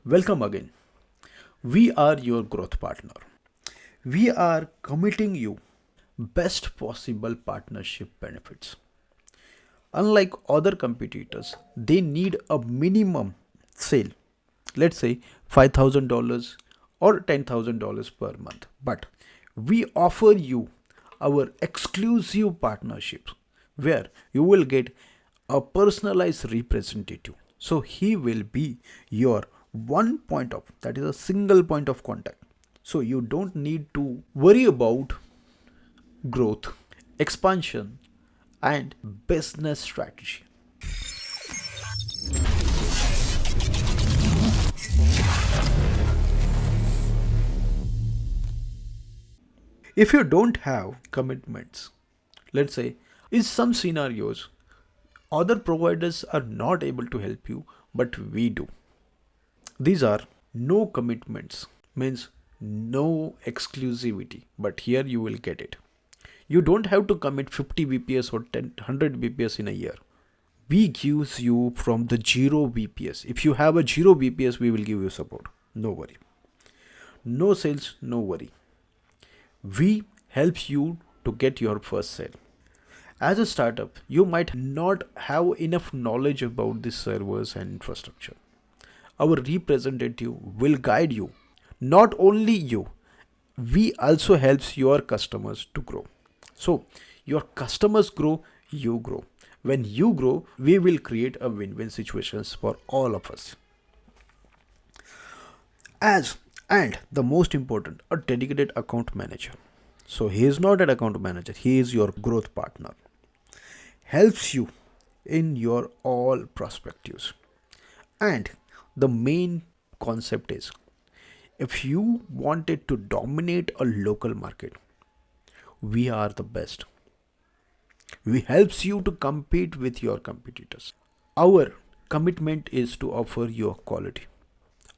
Welcome again. We are your growth partner. We are committing you best possible partnership benefits. Unlike other competitors, they need a minimum sale, let's say $5,000 or $10,000 per month. But we offer you our exclusive partnerships where you will get a personalized representative. So he will be your one point of, that is a single point of contact. So you don't need to worry about growth, expansion, and business strategy. If you don't have commitments, let's say in some scenarios, other providers are not able to help you, but we do. These are no commitments, means no exclusivity, but here you will get it. You don't have to commit 50 VPS or 10, 100 VPS in a year. We gives you from the 0 VPS. If you have a 0 VPS, we will give you support. No worry. No sales, no worry. We help you to get your first sale. As a startup, you might not have enough knowledge about the servers and infrastructure. Our representative will guide you. Not only you, we also helps your customers to grow. So your customers grow, you grow. When you grow, we will create a win-win situations for all of us. As and the most important, a dedicated account manager. So he is not an account manager, he is your growth partner. Helps you in your all perspectives. And the main concept is, if you wanted to dominate a local market, we are the best. We helps you to compete with your competitors. Our commitment is to offer your quality.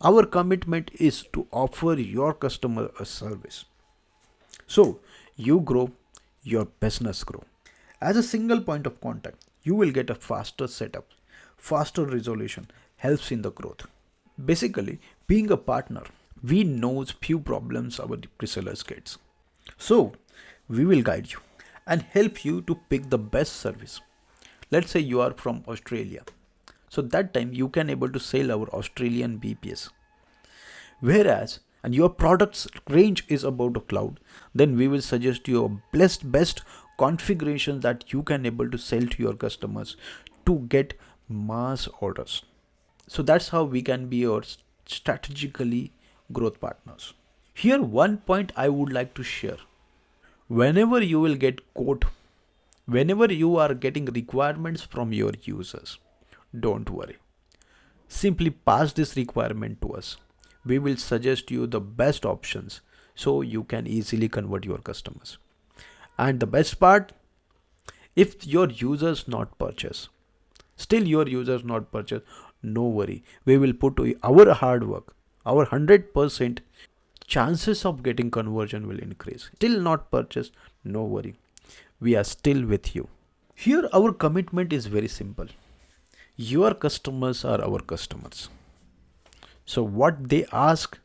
Our commitment is to offer your customer a service. So you grow, your business grow. As a single point of contact, you will get a faster setup, faster resolution, helps in the growth. Basically, being a partner, we knows few problems our resellers gets. So we will guide you and help you to pick the best service. Let's say you are from Australia. So that time you can able to sell our Australian BPS. Whereas and your product's range is about a cloud, then we will suggest you a best configuration that you can able to sell to your customers to get mass orders. So that's how we can be your strategically growth partners. Here one point I would like to share. Whenever you will get quote, whenever you are getting requirements from your users, don't worry. Simply pass this requirement to us. We will suggest you the best options so you can easily convert your customers. And the best part, if your users not purchase, still your users not purchase, no worry. We will put our hard work, our 100% chances of getting conversion will increase. Still not purchase, no worry. We are still with you. Here our commitment is very simple. Your customers are our customers. So what they ask,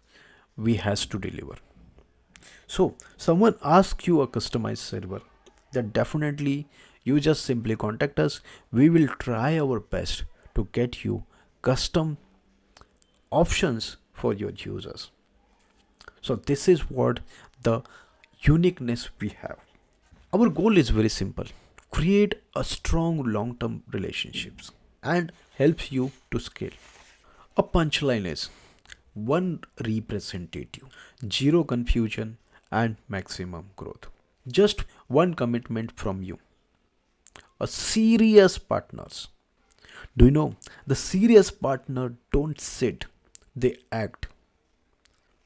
we has to deliver. So someone asks you a customized server, then definitely you just simply contact us. We will try our best to get you custom options for your users. So this is what the uniqueness we have. Our goal is very simple. Create a strong long-term relationships and helps you to scale. A punchline is one representative, zero confusion and maximum growth. Just one commitment from you. A serious partners. Do you know the serious partner don't sit, they act.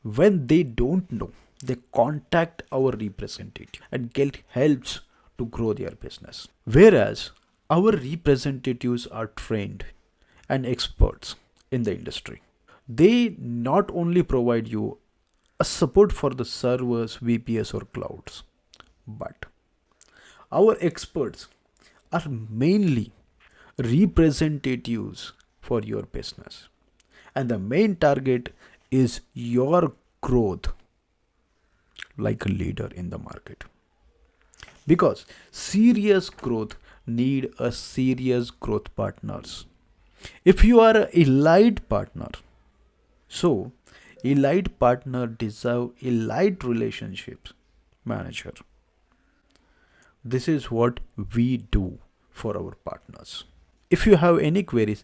When they don't know, they contact our representative and get helps to grow their business. Whereas our representatives are trained and experts in the industry. They not only provide you a support for the servers, VPS or clouds, but our experts are mainly representatives for your business. And the main target is your growth like a leader in the market. Because serious growth need a serious growth partners. If you are a elite partner, so elite partner deserve elite relationships manager. This is what we do for our partners. If you have any queries,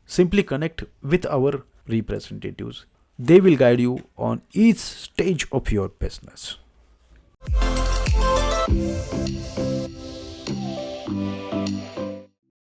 simply connect with our representatives. They will guide you on each stage of your business.